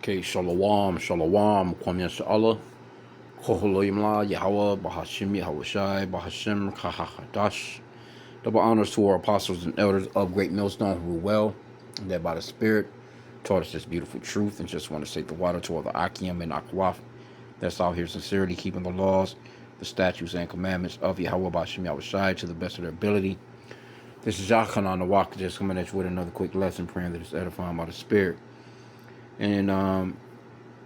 Okay, Shalom, Shalom, Kwam Yasha'Allah, Koholoyim La, Yahweh, Bahashim, Yahweh Shai, Bahashim, Kahahadash. Double honors to our apostles and elders of Great Millstone who rule well, and that by the Spirit taught us this beautiful truth, and just want to say the water to all the Akim and Akwaf that's out here sincerely keeping the laws, the statutes, and commandments of Yahweh, Bahashim, Yahweh Shai to the best of their ability. This is Yachanan the Walk, just coming at you with another quick lesson, praying that it's edifying by the Spirit. And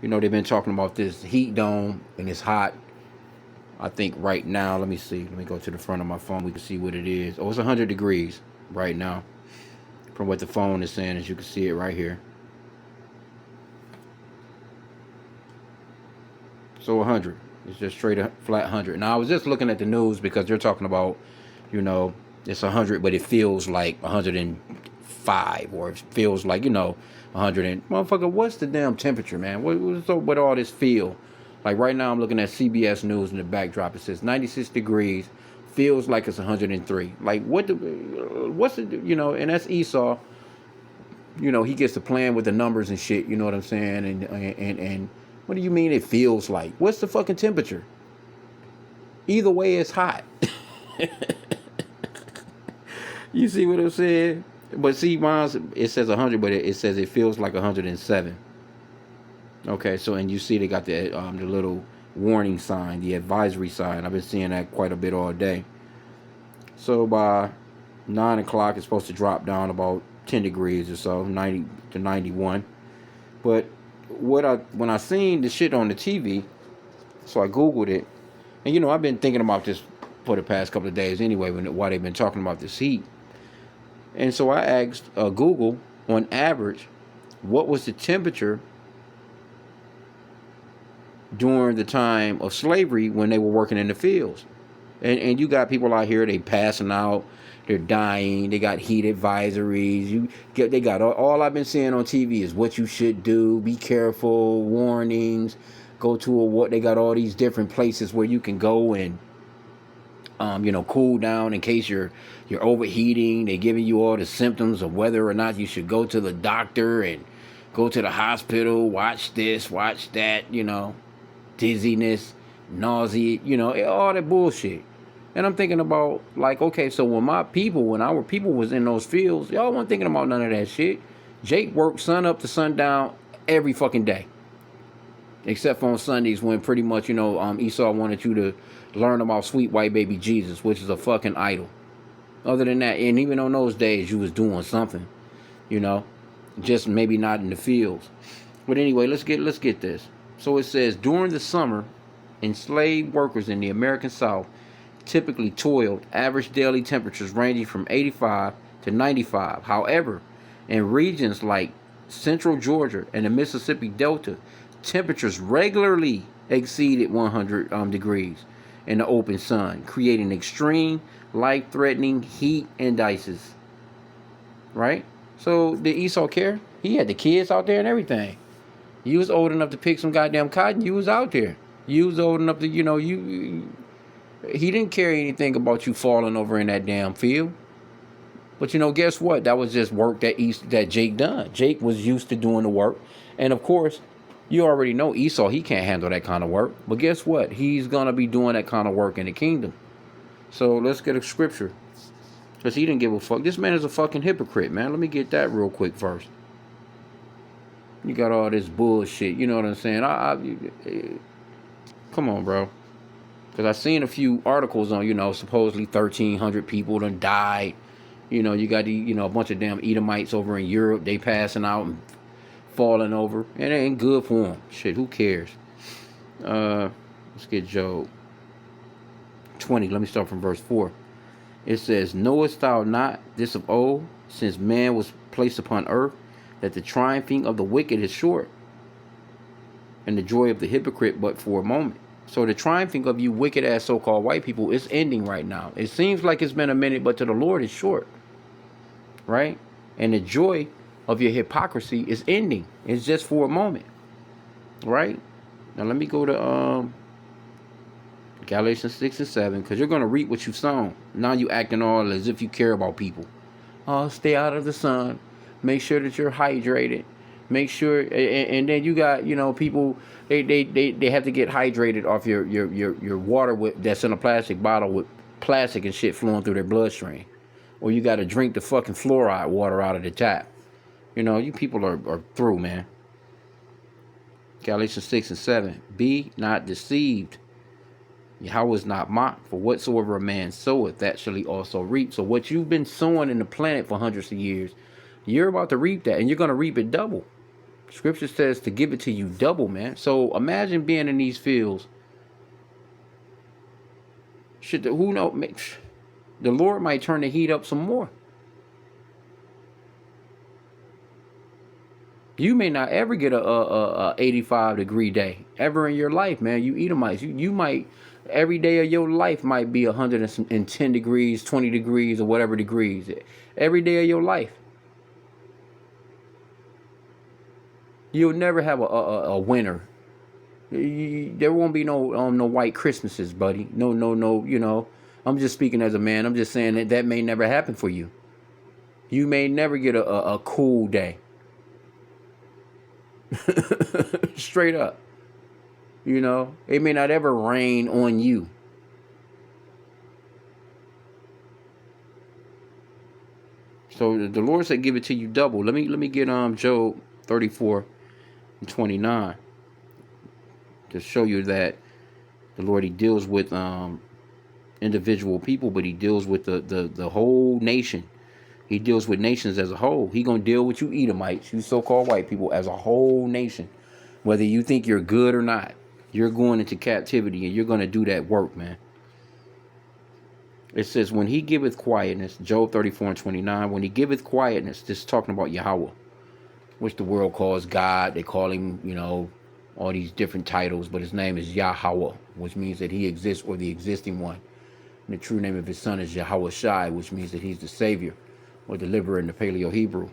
they've been talking about this heat dome, and it's hot. I think right now, let me see. Let me go to the front of my phone. We can see what it is. Oh, it's 100 degrees right now from what the phone is saying, as you can see it right here. So 100. It's just straight up flat 100. Now, I was just looking at the news because they're talking about, it's 100, but it feels like 105, or it feels like, 100 and motherfucker, what's the damn temperature, man? What's up with all this feel? Like right now I'm looking at CBS News in the backdrop. It says 96 degrees, feels like it's 103. Like what's the, and that's Esau. He gets to playing with the numbers and shit, you know what I'm saying? And what do you mean it feels like? What's the fucking temperature? Either way, it's hot. You see what I'm saying? But see, mine's, it says 100, but it says it feels like 107. Okay, so, and you see they got the little warning sign, the advisory sign. I've been seeing that quite a bit all day. So by 9 o'clock, it's supposed to drop down about 10 degrees or so, 90 to 91. But when I seen the shit on the TV, so I Googled it. And, I've been thinking about this for the past couple of days anyway, why they've been talking about this heat. And so I asked Google, on average, what was the temperature during the time of slavery when they were working in the fields. And you got people out here, they passing out, they're dying, they got heat advisories. They got all I've been seeing on TV is what you should do, be careful, warnings, go to what they got all these different places where you can go and cool down in case you're overheating. They're giving you all the symptoms of whether or not you should go to the doctor and go to the hospital, watch this, watch that, dizziness, nausea, all that bullshit. And I'm thinking about, like, okay, so when our people was in those fields, y'all weren't thinking about none of that shit. Jake worked sun up to sundown every fucking day. Except for on Sundays when pretty much, Esau wanted you to learn about sweet white baby Jesus, which is a fucking idol. Other than that, and even on those days, you was doing something, just maybe not in the fields. But anyway, let's get this. So it says, during the summer, enslaved workers in the American South typically toiled average daily temperatures ranging from 85 to 95. However, in regions like central Georgia and the Mississippi Delta, temperatures regularly exceeded 100 degrees in the open sun, creating extreme, life-threatening heat indices. Right? So did Esau care? He had the kids out there and everything. You was old enough to pick some goddamn cotton. You was out there. You was old enough to, he didn't care anything about you falling over in that damn field. But guess what? That was just work that Jake done. Jake was used to doing the work. And of course, you already know Esau, he can't handle that kind of work. But guess what? He's going to be doing that kind of work in the kingdom. So let's get a scripture. Because he didn't give a fuck. This man is a fucking hypocrite, man. Let me get that real quick first. You got all this bullshit. You know what I'm saying? Come on, bro. Because I seen a few articles on, supposedly 1,300 people done died. You got a bunch of damn Edomites over in Europe. They passing out and falling over. It ain't good for them. Shit, who cares? Let's get Job 20. Let me start from verse 4. It says, knowest thou not this of old, since man was placed upon earth, that the triumphing of the wicked is short, and the joy of the hypocrite but for a moment. So the triumphing of you wicked ass so-called white people is ending right now. It seems like it's been a minute, but to the Lord it's short. Right? And the joy of your hypocrisy is ending. It's just for a moment. Right? Now let me go to Galatians 6 and 7, because you're going to reap what you've sown. Now you acting all as if you care about people. Oh, stay out of the sun. Make sure that you're hydrated. Make sure, and then you got, people, they have to get hydrated off your water that's in a plastic bottle with plastic and shit flowing through their bloodstream, or you got to drink the fucking fluoride water out of the tap. You people are through, man. Galatians 6 and 7. Be not deceived. Yahweh is not mocked, for whatsoever a man soweth, that shall he also reap. So what you've been sowing in the planet for hundreds of years, you're about to reap that, and you're going to reap it double. Scripture says to give it to you double, man. So imagine being in these fields. Shit, who knows? The Lord might turn the heat up some more. You may not ever get a 85-degree day ever in your life, man. You Edomites, you might, every day of your life might be 110 degrees, 20 degrees, or whatever degrees. Every day of your life. You'll never have a winter. There won't be no white Christmases, buddy. No. I'm just speaking as a man. I'm just saying that may never happen for you. You may never get a cool day. Straight up. It may not ever rain on you. So the Lord said, "Give it to you double." Let me get Job 34 and 29 to show you that the Lord, he deals with individual people, but he deals with the whole nation. He deals with nations as a whole. He gonna deal with you Edomites, you so-called white people, as a whole nation. Whether you think you're good or not, you're going into captivity, and you're gonna do that work, man. It says, when he giveth quietness, Job 34 and 29, when he giveth quietness, this is talking about Yahweh, which the world calls God. They call him, all these different titles, but his name is Yahweh, which means that he exists, or the existing one. And the true name of his son is Yahweh Shai, which means that he's the Savior, or deliverer in the Paleo Hebrew.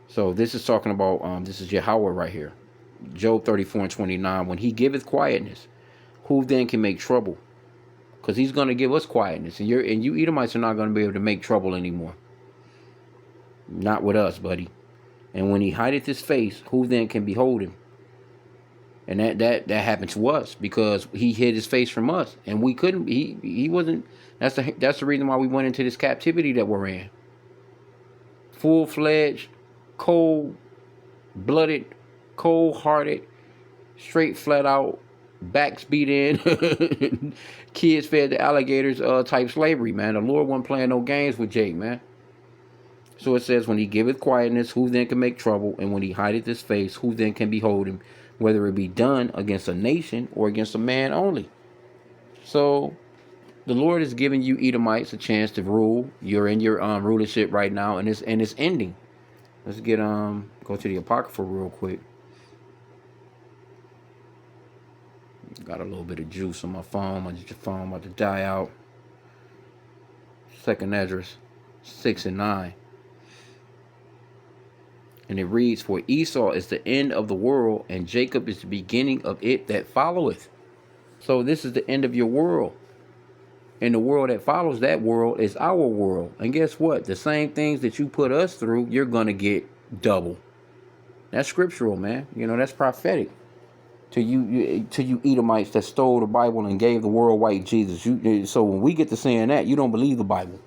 So this is talking about, this is Yahweh right here. Job 34 and 29, when he giveth quietness, who then can make trouble? Because he's going to give us quietness. And you Edomites are not going to be able to make trouble anymore. Not with us, buddy. And when he hideth his face, who then can behold him? And that happened to us, because he hid his face from us, and we couldn't. He wasn't. That's the reason why we went into this captivity that we're in. Full-fledged, cold-blooded, cold-hearted, straight flat out, backs beat in, kids fed to alligators type slavery, man. The Lord wasn't playing no games with Jake, man. So it says, when he giveth quietness, who then can make trouble? And when he hideth his face, who then can behold him? Whether it be done against a nation or against a man only. So the Lord is giving you Edomites a chance to rule. You're in your rulership right now, and it's ending. Let's get go to the Apocrypha real quick. Got a little bit of juice on my phone. My phone about to die out. 2nd Esdras 6 and 9. And it reads, for Esau is the end of the world, and Jacob is the beginning of it that followeth. So this is the end of your world. And the world that follows that world is our world. And guess what? The same things that you put us through, you're going to get double. That's scriptural, man. That's prophetic. To you Edomites that stole the Bible and gave the world white Jesus. So when we get to saying that, you don't believe the Bible.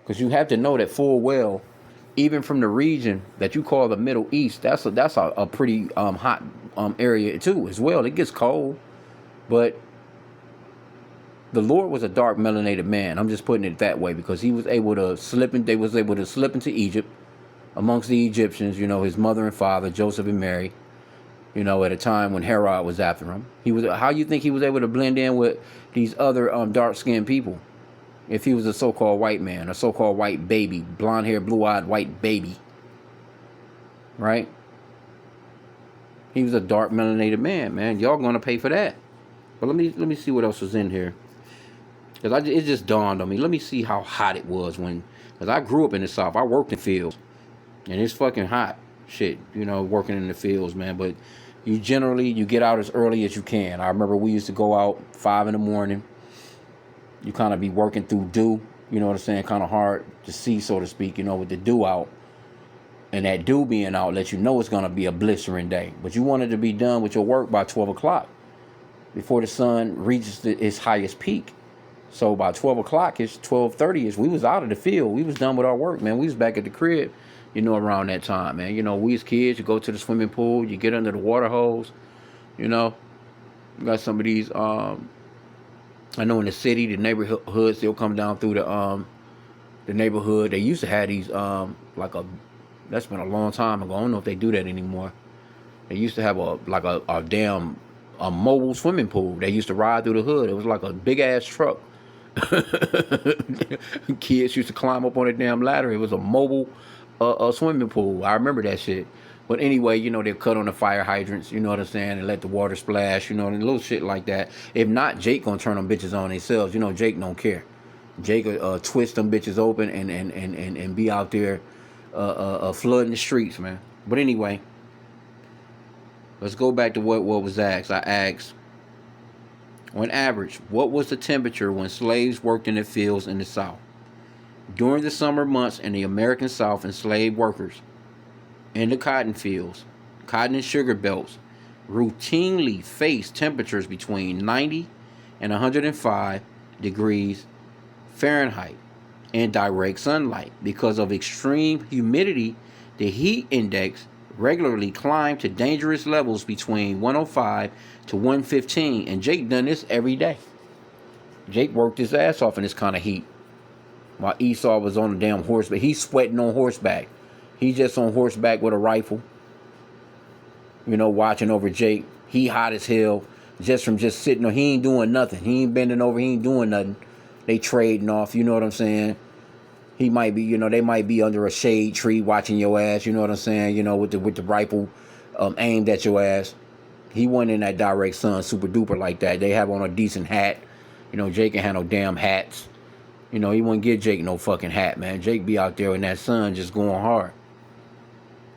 Because you have to know that full well, even from the region that you call the Middle East, that's a pretty hot area too as well. It gets cold, but the Lord was a dark melanated man. I'm just putting it that way, because he was able to they was able to slip into Egypt amongst the Egyptians, his mother and father, Joseph and Mary, at a time when Herod was after him. How you think he was able to blend in with these other dark-skinned people? If he was a so-called white man, a so-called white baby, blonde-haired, blue-eyed white baby, right? He was a dark melanated man. Y'all gonna pay for that. But let me see what else was in here, because it just dawned on me. Let me see how hot it was because I grew up in the South. I worked in fields, and it's fucking hot, shit. Working in the fields, man. But you get out as early as you can. I remember we used to go out 5 in the morning. You kind of be working through dew, you know what I'm saying, kind of hard to see, so to speak, with the dew out. And that dew being out lets you know it's gonna be a blistering day. But you wanted to be done with your work by 12 o'clock before the sun reaches its highest peak. So by 12 o'clock, it's 12:30 ish. We was out of the field. We was done with our work, man. We was back at the crib, around that time, man. We as kids, you go to the swimming pool, you get under the water hose, you know. You got some of these, I know in the city, the neighborhoods, they'll come down through the neighborhood. They used to have these, that's been a long time ago. I don't know if they do that anymore. They used to have a damn mobile swimming pool. They used to ride through the hood. It was like a big ass truck. Kids used to climb up on a damn ladder. It was a mobile swimming pool. I remember that shit. But anyway, they'll cut on the fire hydrants, you know what I'm saying, and let the water splash, and little shit like that. If not, Jake gonna turn them bitches on themselves. Jake don't care. Jake twist them bitches open and be out there flooding the streets, man. But anyway, let's go back to what was asked. I asked, on average, what was the temperature when slaves worked in the fields in the South? During the summer months in the American South, enslaved workers in the cotton fields, cotton and sugar belts, routinely faced temperatures between 90 and 105 degrees Fahrenheit in direct sunlight. Because of extreme humidity, the heat index regularly climbed to dangerous levels between 105 to 115, and Jake done this every day. Jake worked his ass off in this kind of heat while Esau was on the damn horseback. He's sweating on horseback. He's just on horseback with a rifle, watching over Jake. He hot as hell just from just sitting there. He ain't doing nothing. He ain't bending over. He ain't doing nothing. They trading off, you know what I'm saying? He might be, they might be under a shade tree watching your ass, you know what I'm saying? With the rifle aimed at your ass. He wasn't in that direct sun super duper like that. They have on a decent hat. Jake ain't had no damn hats. He wouldn't give Jake no fucking hat, man. Jake be out there in that sun just going hard.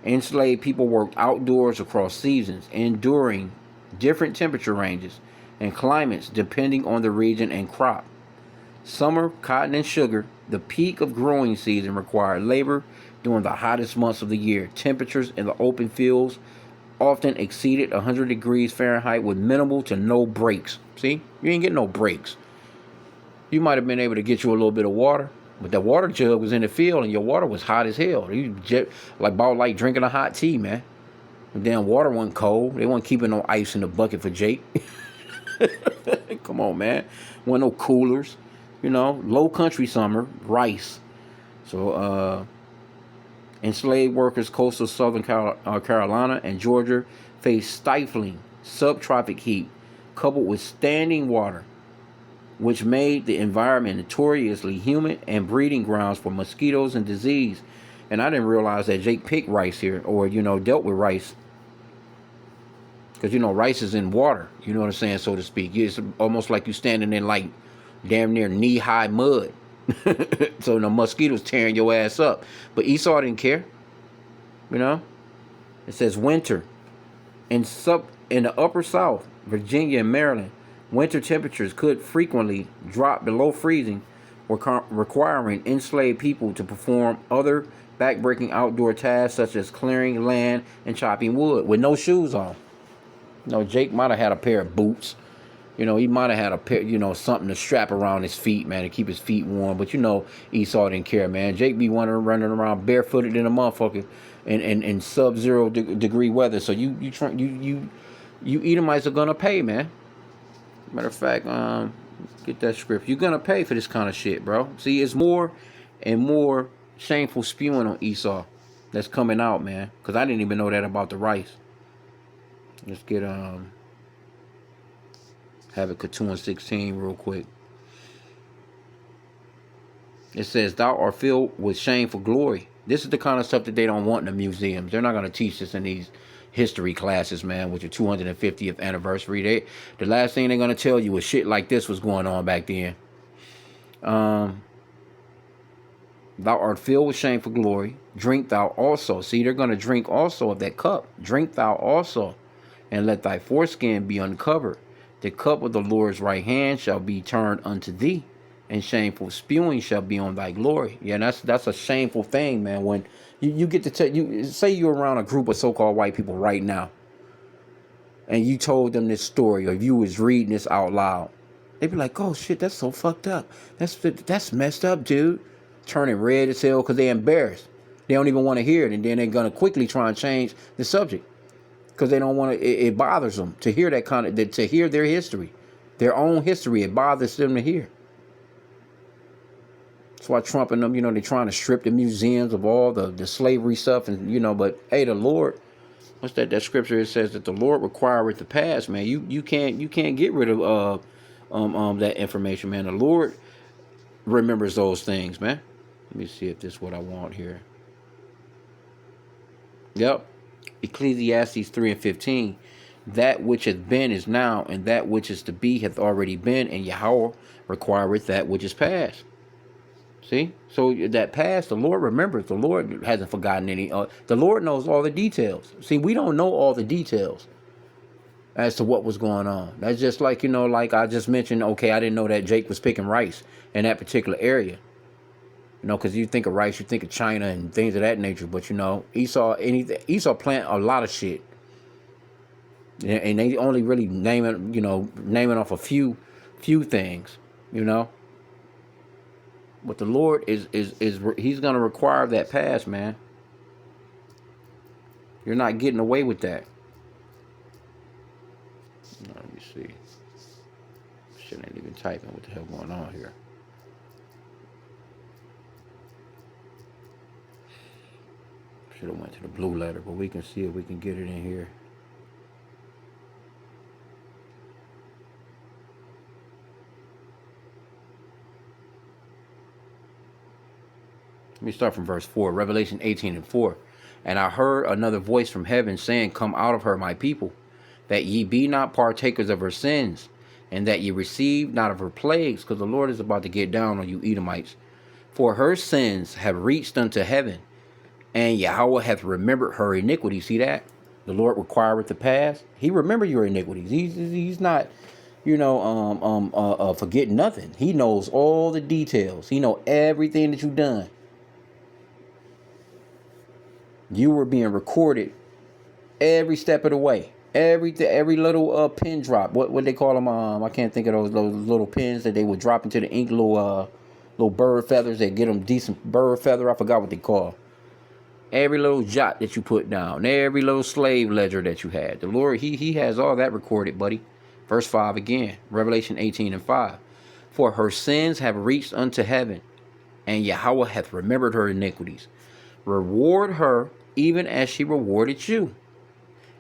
Enslaved people worked outdoors across seasons, enduring different temperature ranges and climates depending on the region and crop. Summer, cotton and sugar, the peak of growing season, required labor during the hottest months of the year. Temperatures in the open fields often exceeded 100 degrees Fahrenheit with minimal to no breaks. See? You ain't getting no breaks. You might have been able to get you a little bit of water, but the water jug was in the field and your water was hot as hell. You just like drinking a hot tea, man. The damn water wasn't cold. They weren't keeping no ice in the bucket for Jake. Come on, man. Wasn't no coolers. Low country summer, rice. So, enslaved workers coastal southern Carolina and Georgia faced stifling subtropic heat coupled with standing water, which made the environment notoriously humid and breeding grounds for mosquitoes and disease. And I didn't realize that Jake picked rice here, or, dealt with rice. Because, rice is in water, you know what I'm saying, so to speak. It's almost like you standing in, like, damn near knee-high mud. So the mosquitoes tearing your ass up. But Esau didn't care, It says winter. In the upper South, Virginia and Maryland, winter temperatures could frequently drop below freezing, requiring enslaved people to perform other backbreaking outdoor tasks such as clearing land and chopping wood with no shoes on. Jake might have had a pair of boots. He might have had a pair, something to strap around his feet, man, to keep his feet warm. But Esau didn't care, man. Jake be running around barefooted in a motherfucker in sub-zero degree weather. So you Edomites are gonna pay, man. Matter of fact, get that script. You're gonna pay for this kind of shit, bro. See, it's more and more shameful spewing on Esau that's coming out, man. Cause I didn't even know that about the rice. Let's get Habakkuk 2:16 real quick. It says, "Thou art filled with shameful glory." This is the kind of stuff that they don't want in the museums. They're not going to teach this in these history classes, man, with your 250th anniversary. The last thing they're going to tell you is shit like this was going on back then. Thou art filled with shameful glory. Drink thou also. See, they're going to drink also of that cup. Drink thou also, and let thy foreskin be uncovered. The cup of the Lord's right hand shall be turned unto thee, and shameful spewing shall be on thy glory. Yeah, that's a shameful thing, man. When you get to tell you, say you're around a group of so-called white people right now, and you told them this story, or you was reading this out loud, they'd be like, "Oh shit, that's so fucked up. That's messed up, dude." Turning red as hell because they're embarrassed. They don't even want to hear it, and then they're gonna quickly try and change the subject because they don't want to. It bothers them to hear that kind of to hear their history, their own history. It bothers them to hear. That's why Trump and them, they're trying to strip the museums of all the slavery stuff, and but hey, the Lord, what's that scripture? It says that the Lord requireth the past, man. You can't get rid of that information, man. The Lord remembers those things, man. Let me see if this is what I want here. Yep. Ecclesiastes 3:15. That which has been is now, and that which is to be hath already been, and Yahweh requireth that which is past. See? So that past, the Lord remembers. The Lord hasn't forgotten any. The Lord knows all the details. See, we don't know all the details as to what was going on. That's just like, like I just mentioned, okay, I didn't know that Jake was picking rice in that particular area. Because you think of rice, you think of China and things of that nature. But, Esau plant a lot of shit. And they only really naming off a few things, But the Lord is he's going to require that pass, man. You're not getting away with that. Let me see. Shit ain't even typing. What the hell going on here? Should have went to the blue letter, but we can see if we can get it in here. Let me start from verse 4, Revelation 18:4. And I heard another voice from heaven saying, Come out of her, my people, that ye be not partakers of her sins, and that ye receive not of her plagues, because the Lord is about to get down on you Edomites. For her sins have reached unto heaven, and Yahweh hath remembered her iniquity. See that? The Lord requireth the past. He remember your iniquities. He's not, forgetting nothing. He knows all the details. He know everything that you've done. You were being recorded every step of the way. Every little pin drop. What they call them? I can't think of those little pins that they would drop into the ink. Little bird feathers. They get them decent bird feather. I forgot what they call. Every little jot that you put down. Every little slave ledger that you had. The Lord, He has all that recorded, buddy. Verse 5 again. Revelation 18:5. For her sins have reached unto heaven, and Yahweh hath remembered her iniquities. Reward her even as she rewarded you,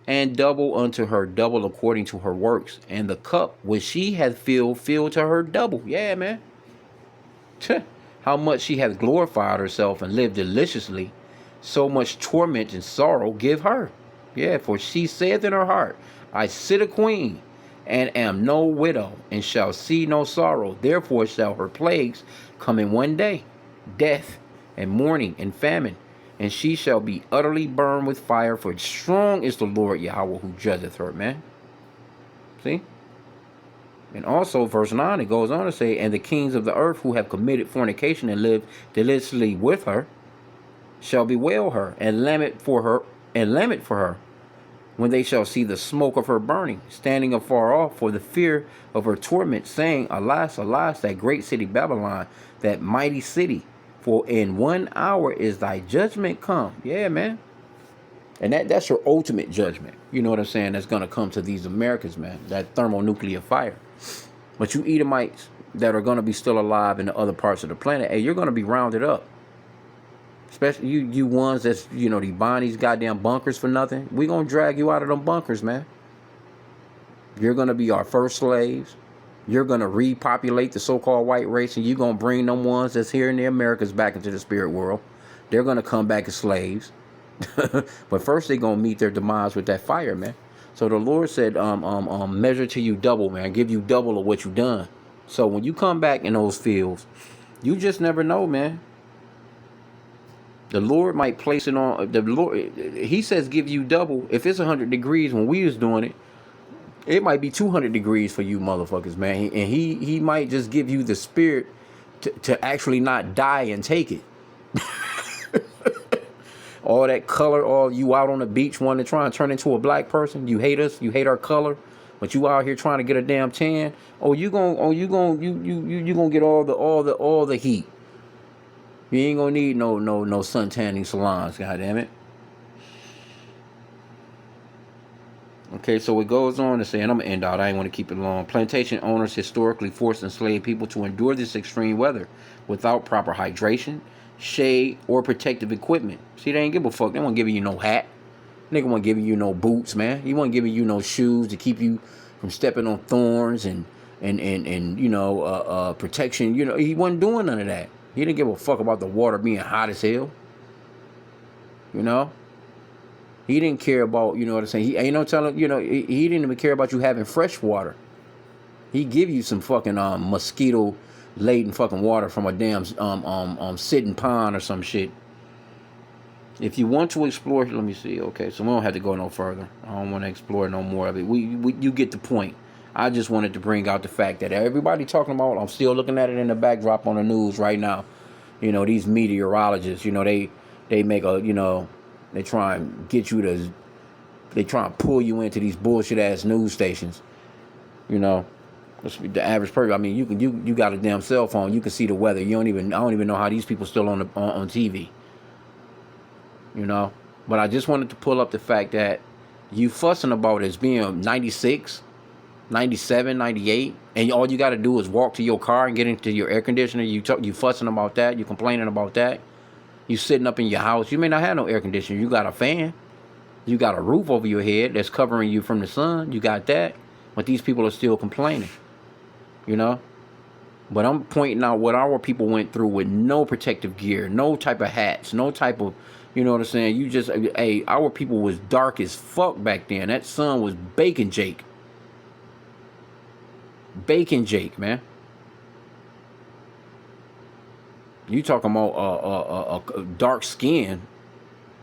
and double unto her double according to her works, and the cup which she hath filled to her double. Yeah, man. How much she hath glorified herself and lived deliciously, so much torment and sorrow give her. Yeah, for she saith in her heart, I sit a queen, and am no widow, and shall see no sorrow. Therefore shall her plagues come in one day, death, and mourning, and famine. And she shall be utterly burned with fire, for strong is the Lord Yahweh who judgeth her, man. See? And also, verse 9, it goes on to say, And the kings of the earth who have committed fornication and lived deliciously with her shall bewail her, and lament for her, when they shall see the smoke of her burning, standing afar off for the fear of her torment, saying, Alas, alas, that great city Babylon, that mighty city, for in 1 hour is thy judgment come. Yeah, man. And that's your ultimate judgment. You know what I'm saying? That's going to come to these Americans, man. That thermonuclear fire. But you Edomites that are going to be still alive in the other parts of the planet, hey, you're going to be rounded up. Especially you ones that's, they buying these goddamn bunkers for nothing. We're going to drag you out of them bunkers, man. You're going to be our first slaves. You're going to repopulate the so-called white race, and you're going to bring them ones that's here in the Americas back into the spirit world. They're going to come back as slaves. But first they're going to meet their demise with that fire, man. So the Lord said, measure to you double, man. Give you double of what you done. So when you come back in those fields, you just never know, man. The Lord might place it on the Lord. He says, give you double. If it's 100 degrees when we was doing it, it might be 200 degrees for you motherfuckers, man. And he might just give you the spirit to actually not die and take it. All that color, all you out on the beach wanting to try and turn into a black person. You hate us, you hate our color, but you out here trying to get a damn tan. You gonna get all the heat. You ain't gonna need no sun tanning salons, goddamn it. Okay, so it goes on to say, and I'm gonna end out, I ain't want to keep it long. Plantation owners historically forced enslaved people to endure this extreme weather without proper hydration, shade, or protective equipment. See, they ain't give a fuck. They won't give you no hat. Nigga won't give you no boots, man. He won't give you no shoes to keep you from stepping on thorns and protection. You know, he wasn't doing none of that. He didn't give a fuck about the water being hot as hell. You know? He didn't care about, you know what I'm saying? He ain't no telling, he didn't even care about you having fresh water. He give you some fucking mosquito laden fucking water from a damn sitting pond or some shit. If you want to explore, let me see. Okay, so we don't have to go no further. I don't want to explore no more of it. You get the point. I just wanted to bring out the fact that everybody talking about, I'm still looking at it in the backdrop on the news right now. You know, these meteorologists, they make a, they try and get you to, they try and pull you into these bullshit ass news stations. You know, the average person. I mean, you got a damn cell phone. You can see the weather. I don't even know how these people still on TV. You know, but I just wanted to pull up the fact that you fussing about is being 96, 97, 98, and all you got to do is walk to your car and get into your air conditioner. You fussing about that. You complaining about that. You sitting up in your house. You may not have no air conditioner. You got a fan. You got a roof over your head that's covering you from the sun. You got that. But these people are still complaining. You know? But I'm pointing out what our people went through with no protective gear, no type of hats, no type of, you know what I'm saying? Our people was dark as fuck back then. That sun was baking Jake. Baking Jake, man. You talking about dark skin.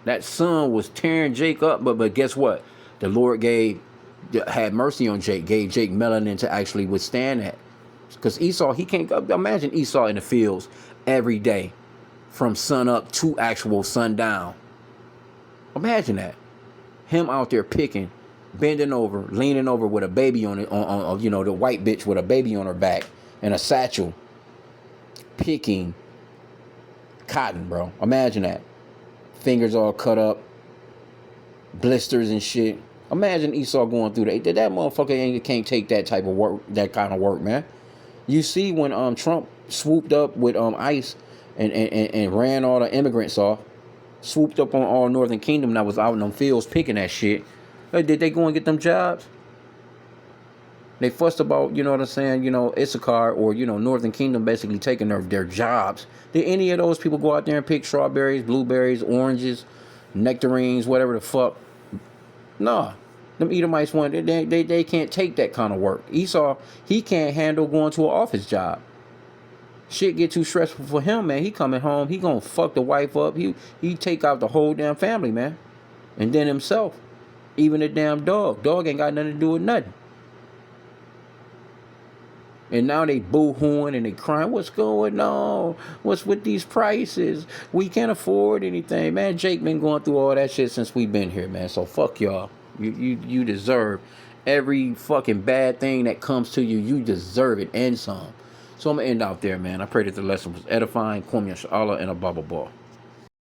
That sun was tearing Jake up, but guess what? The Lord had mercy on Jake, gave Jake melanin to actually withstand that. Because Esau, he can't, imagine Esau in the fields every day from sun up to actual sundown. Imagine that. Him out there picking, bending over, leaning over with a baby on it, the white bitch with a baby on her back and a satchel, picking cotton, bro. Imagine that. Fingers all cut up, blisters and shit. Imagine Esau going through that. That motherfucker can't take that type of work, that kind of work, man. You see when Trump swooped up with ICE and ran all the immigrants off, swooped up on all Northern Kingdom that was out in them fields picking that shit. Did they go and get them jobs? They fussed about, you know what I'm saying, Issachar or, Northern Kingdom basically taking their jobs. Did any of those people go out there and pick strawberries, blueberries, oranges, nectarines, whatever the fuck? Nah. Them Edomites they can't take that kind of work. Esau, he can't handle going to an office job. Shit get too stressful for him, man. He coming home, he gonna fuck the wife up. He take out the whole damn family, man. And then himself. Even the damn dog. Dog ain't got nothing to do with nothing. And now they boo-hooing and they crying, what's going on? What's with these prices? We can't afford anything. Man, Jake been going through all that shit since we been here, man. So fuck y'all. You deserve every fucking bad thing that comes to you. You deserve it and some. So I'm going to end out there, man. I pray that the lesson was edifying. Kwame Yashala and a bubble ball.